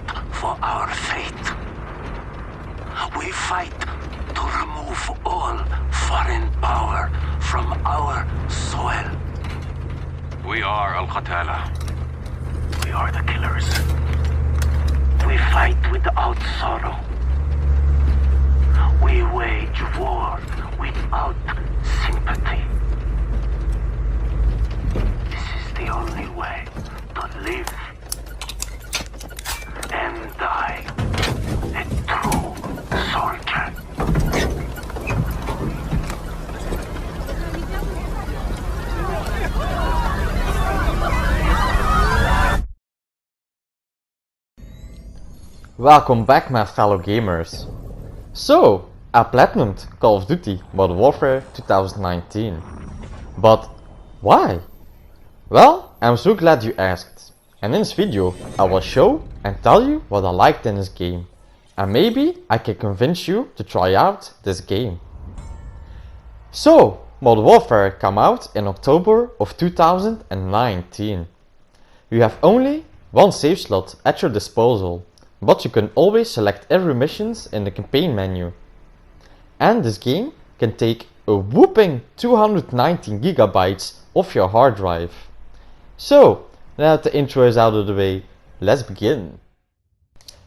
not for our fate. We fight to remove all foreign power from our soil. We are Al-Qatala. We are the killers. We fight without sorrow. We wage war without sympathy. This is the only way to live and die a true soldier. Welcome back, my fellow gamers. So, I platinumed Call of Duty Modern Warfare 2019. But why? Well, I'm so glad you asked. And in this video, I will show and tell you what I liked in this game. And maybe I can convince you to try out this game. So, Modern Warfare came out in October of 2019. You have only one save slot at your disposal, but you can always select every missions in the campaign menu. And this game can take a whopping 219 gigabytes of your hard drive. So, now that the intro is out of the way, let's begin.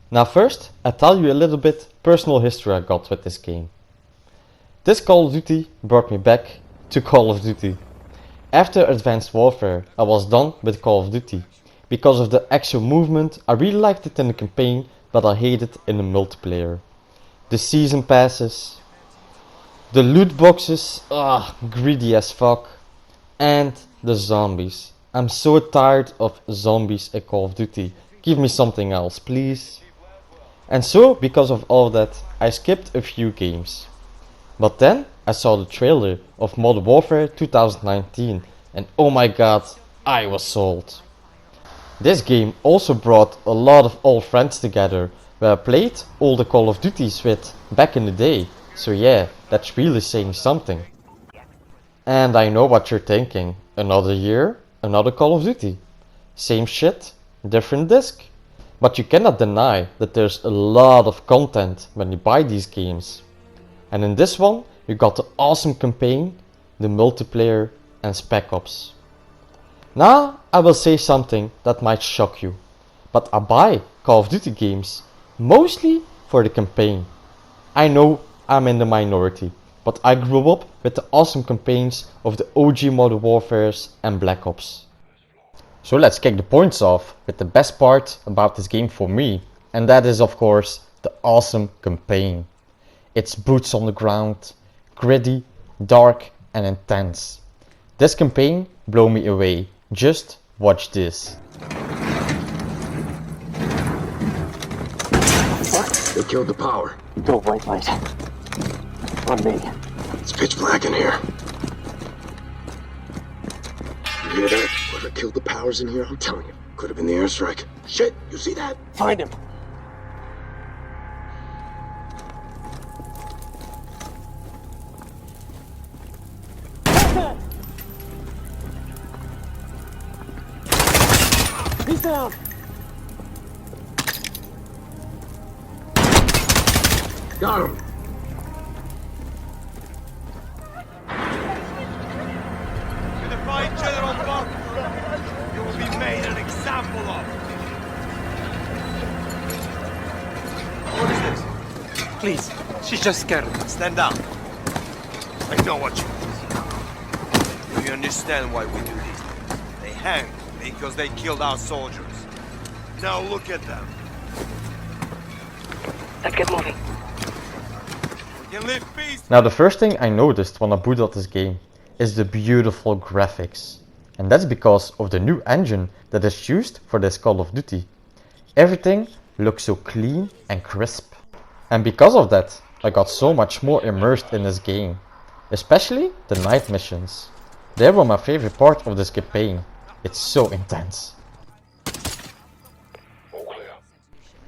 Now first, I'll tell you a little bit personal history I got with this game. This Call of Duty brought me back to Call of Duty. After Advanced Warfare, I was done with Call of Duty. Because of the actual movement, I really liked it in the campaign, but I hated it in the multiplayer. The season passes, the loot boxes, greedy as fuck, and the zombies. I'm so tired of zombies in Call of Duty. Give me something else, please. And so, because of all that, I skipped a few games. But then, I saw the trailer of Modern Warfare 2019, and oh my god, I was sold. This game also brought a lot of old friends together, where I played all the Call of Duties with back in the day, so yeah, that's really saying something. And I know what you're thinking, another year, another Call of Duty. Same shit, different disc. But you cannot deny that there's a lot of content when you buy these games. And in this one, you got the awesome campaign, the multiplayer and spec ops. Now, I will say something that might shock you, but I buy Call of Duty games mostly for the campaign. I know I'm in the minority, but I grew up with the awesome campaigns of the OG Modern Warfares and Black Ops. So let's kick the points off with the best part about this game for me, and that is of course the awesome campaign. It's boots on the ground, gritty, dark and intense. This campaign blew me away. Just watch this. They killed the power. Go white light. On me. It's pitch black in here. You hear that? Whoever killed the powers in here, I'm telling you, could have been the airstrike. Shit, you see that? Find him. He's down. Got him. If you find General Buck, you will be made an example of. What is this? Please, she's just scared. Stand down. I know what you mean. Do you understand why we do these things? They hang because they killed our soldiers. Now look at them. Let's get moving. We can live peace. Now the first thing I noticed when I booted up this game is the beautiful graphics. And that's because of the new engine that is used for this Call of Duty. Everything looks so clean and crisp. And because of that, I got so much more immersed in this game. Especially the night missions. They were my favorite part of this campaign. It's so intense.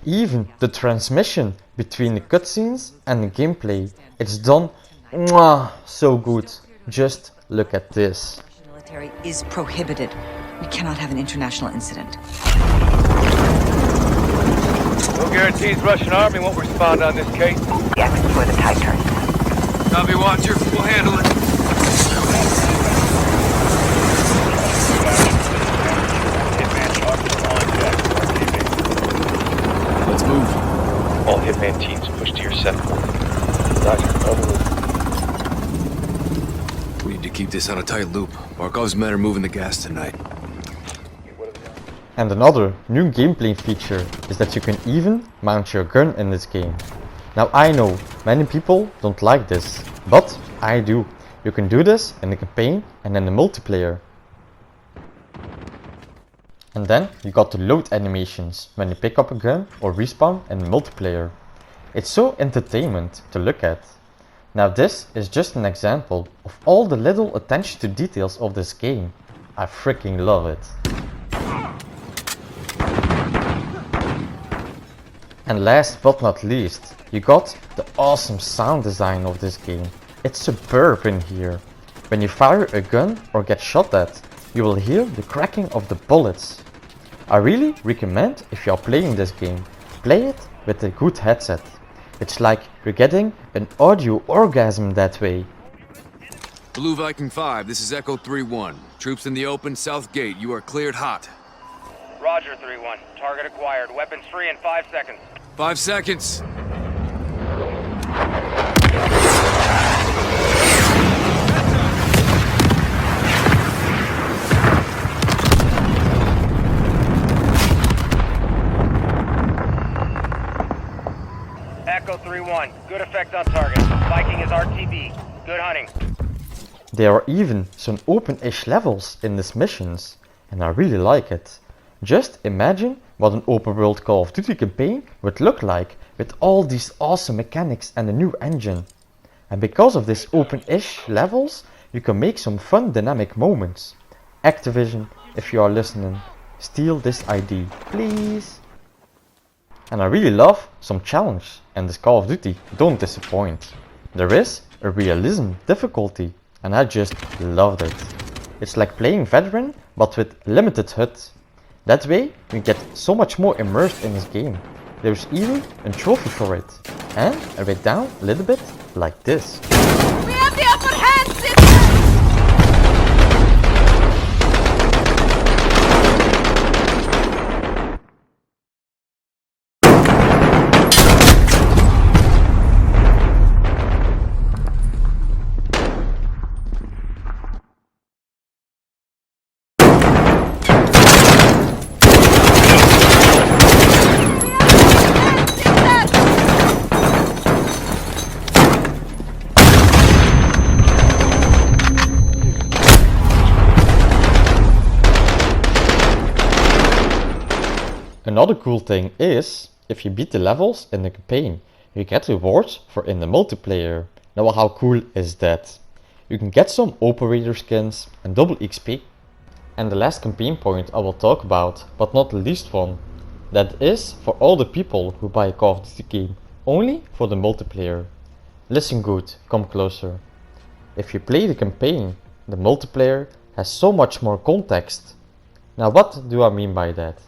Even the transmission between the cutscenes and the gameplay, it's done so good. Just look at this. Military is prohibited. We cannot have an international incident. No guarantees Russian army won't respond on this case. Yes, for the tide turns. Copy, Watcher. We'll handle it. Let's move. All Hitman teams push to your center. Roger, over. We need to keep this on a tight loop. Barkov's men are moving the gas tonight. And another new gameplay feature is that you can even mount your gun in this game. Now I know many people don't like this, but I do. You can do this in the campaign and in the multiplayer. And then you got the load animations when you pick up a gun or respawn in the multiplayer. It's so entertainment to look at. Now this is just an example of all the little attention to details of this game. I freaking love it. And last but not least, you got the awesome sound design of this game. It's superb in here. When you fire a gun or get shot at, you will hear the cracking of the bullets. I really recommend, if you are playing this game, play it with a good headset. It's like you're getting an audio orgasm that way. Blue Viking 5, this is Echo 3-1. Troops in the open, south gate. You are cleared hot. Roger, 3-1. Target acquired. Weapons free in 5 seconds. 5 seconds. Echo 3-1. Good effect on target. Viking is RTB. Good hunting. There are even some open-ish levels in these missions, and I really like it. Just imagine what an open world Call of Duty campaign would look like with all these awesome mechanics and a new engine. And because of these open-ish levels, you can make some fun dynamic moments. Activision, if you are listening, steal this ID, please. And I really love some challenge, and this Call of Duty don't disappoint. There is a realism difficulty, and I just loved it. It's like playing veteran, but with limited HUD. That way, you get so much more immersed in this game. There's even a trophy for it. And I read down a little bit like this. We have the upper hand, Another cool thing is, if you beat the levels in the campaign, you get rewards for in the multiplayer. Now how cool is that? You can get some operator skins and double XP. And the last campaign point I will talk about, but not the least one, that is for all the people who buy a Call of Duty game only for the multiplayer. Listen good, come closer. If you play the campaign, the multiplayer has so much more context. Now what do I mean by that?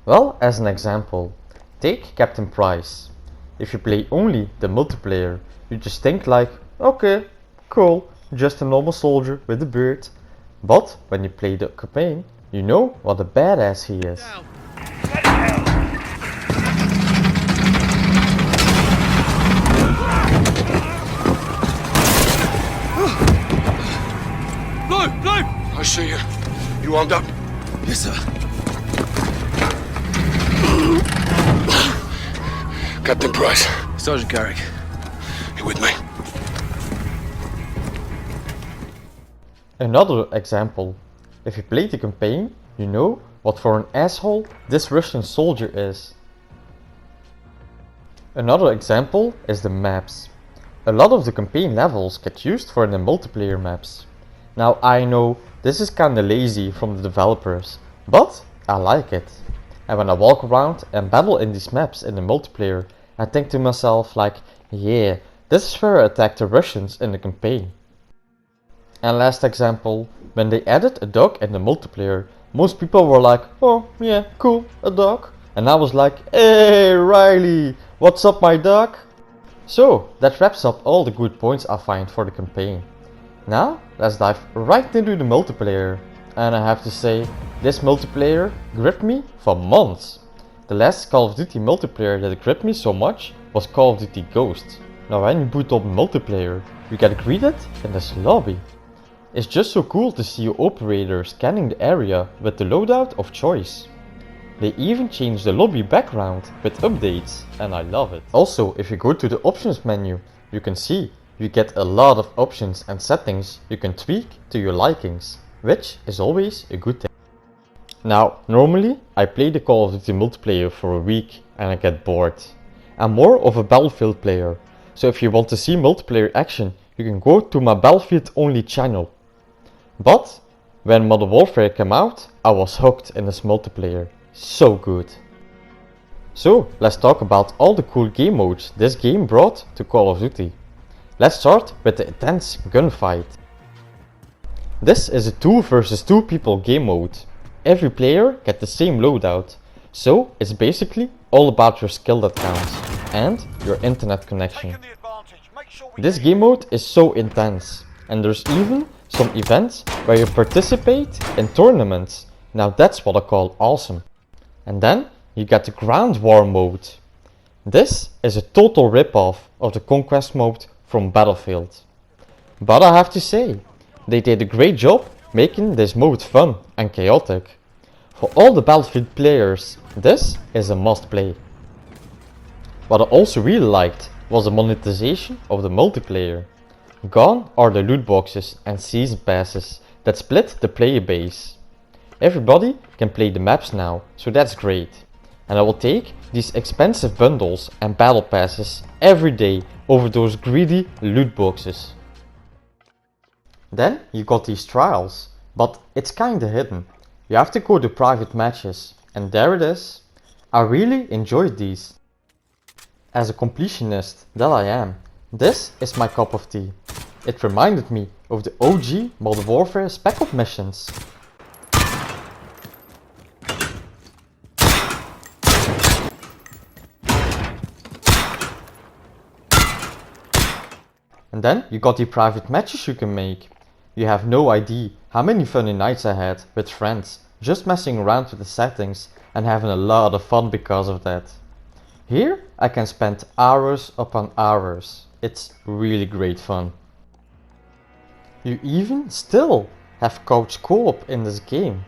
Well, as an example, take Captain Price. If you play only the multiplayer, you just think like, okay, cool, just a normal soldier with a beard. But when you play the campaign, you know what a badass he is. Blue! I see you. You armed up? Yes, sir. Captain Price, Sergeant Carrick. you with me? Another example. If you play the campaign, you know what for an asshole this Russian soldier is. Another example is the maps. A lot of the campaign levels get used for the multiplayer maps. Now I know this is kinda lazy from the developers, but I like it. And when I walk around and battle in these maps in the multiplayer, I think to myself like, yeah, this is where I attack the Russians in the campaign. And last example, when they added a dog in the multiplayer, most people were like, oh yeah, cool, a dog. and I was like, hey Riley, what's up my dog? So that wraps up all the good points I find for the campaign. Now let's dive right into the multiplayer, and I have to say, this multiplayer gripped me for months. The last Call of Duty multiplayer that gripped me so much was Call of Duty Ghosts. Now when you boot up multiplayer, you get greeted in this lobby. It's just so cool to see your operator scanning the area with the loadout of choice. They even changed the lobby background with updates, and I love it. Also, if you go to the options menu, you can see you get a lot of options and settings you can tweak to your likings, which is always a good thing. Now, normally I play the Call of Duty multiplayer for a week and I get bored. I'm more of a Battlefield player, so if you want to see multiplayer action, you can go to my Battlefield only channel. But when Modern Warfare came out, I was hooked in this multiplayer. So good. So let's talk about all the cool game modes this game brought to Call of Duty. Let's start with the intense gunfight. This is a 2 versus 2 people game mode. Every player gets the same loadout, so it's basically all about your skill that counts and your internet connection. This game mode is so intense, and there's even some events where you participate in tournaments. Now that's what I call awesome. And then you get the ground war mode. This is a total rip-off of the conquest mode from Battlefield. But I have to say, they did a great job making this mode fun and chaotic. For all the Battlefield players, this is a must play. What I also really liked was the monetization of the multiplayer. Gone are the loot boxes and season passes that split the player base. Everybody can play the maps now, so that's great. And I will take these expensive bundles and battle passes every day over those greedy loot boxes. Then you got these trials, but it's kinda hidden. You have to go to private matches, and there it is. I really enjoyed these. As a completionist that I am, this is my cup of tea. It reminded me of the OG Modern Warfare Spec Ops missions. And then you got the private matches you can make. You have no idea how many funny nights I had with friends, just messing around with the settings and having a lot of fun because of that. Here I can spend hours upon hours. It's really great fun. You even still have couch co-op in this game.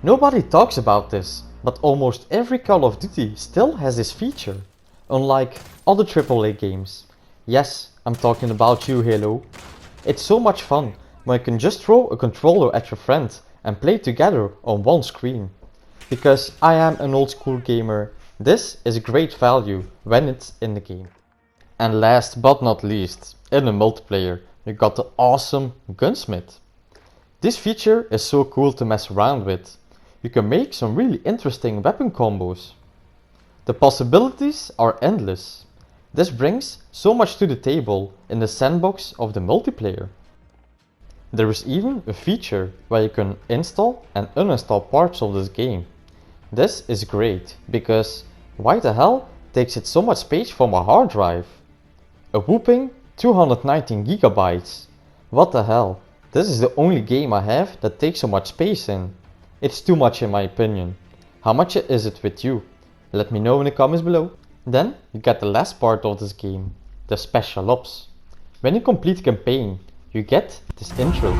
Nobody talks about this, but almost every Call of Duty still has this feature, unlike other AAA games. Yes, I'm talking about you, Halo. It's so much fun when you can just throw a controller at your friend and play together on one screen. Because I am an old school gamer, this is a great value when it's in the game. And last but not least, in the multiplayer, you got the awesome gunsmith. This feature is so cool to mess around with. You can make some really interesting weapon combos. The possibilities are endless. This brings so much to the table in the sandbox of the multiplayer. There is even a feature where you can install and uninstall parts of this game. This is great, because why the hell takes it so much space for my hard drive? A whopping 219 gigabytes. What the hell? This is the only game I have that takes so much space in. It's too much in my opinion. How much is it with you? Let me know in the comments below. Then you get the last part of this game, the special ops. When you complete the campaign, you get this intro.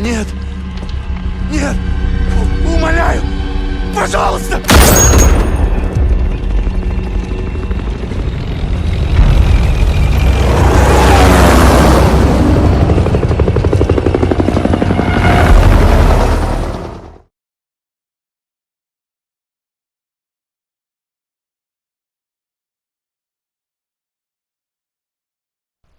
Нет! Нет! Умоляю! Пожалуйста!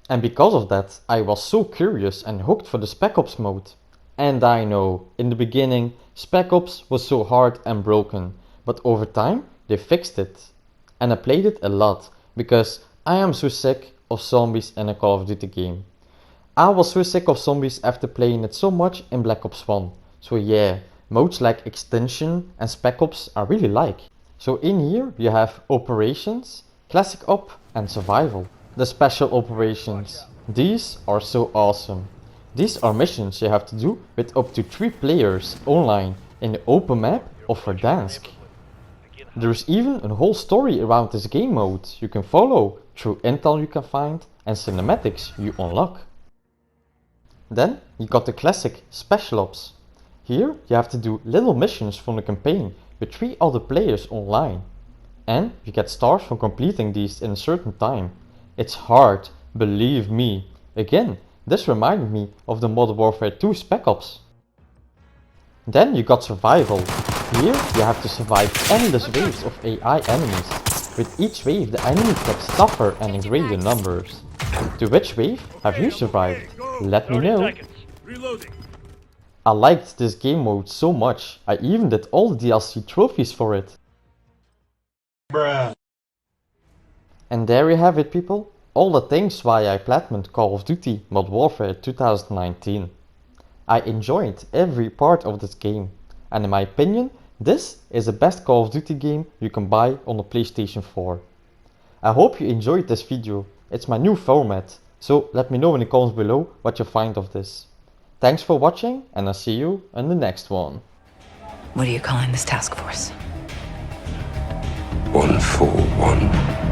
And because of that, I was so curious and hooked for the Spec Ops mode. And I know, in the beginning, Spec Ops was so hard and broken, but over time they fixed it. And I played it a lot, because I am so sick of zombies in a Call of Duty game. I was so sick of zombies after playing it so much in Black Ops 1. So yeah, modes like Extinction and Spec Ops I really like. So in here you have Operations, Classic Op and Survival. The Special Operations. These are so awesome. These are missions you have to do with up to 3 players online in the open map of Verdansk. There is even a whole story around this game mode you can follow through intel you can find and cinematics you unlock. Then you got the classic Special Ops. Here you have to do little missions from the campaign with 3 other players online. And you get stars for completing these in a certain time. It's hard, believe me. Again, this reminded me of the Modern Warfare 2 Spec Ops. Then you got Survival. Here you have to survive endless waves of AI enemies. With each wave the enemies get tougher and in greater numbers. To which wave have you survived? Let me know. I liked this game mode so much, I even did all the DLC trophies for it. Bruh. And there you have it, people. All the things why I platinumed Call of Duty Modern Warfare 2019. I enjoyed every part of this game, and in my opinion, this is the best Call of Duty game you can buy on the PlayStation 4. I hope you enjoyed this video. It's my new format, so let me know in the comments below what you find of this. Thanks for watching, and I'll see you in the next one. What are you calling this task force? 141.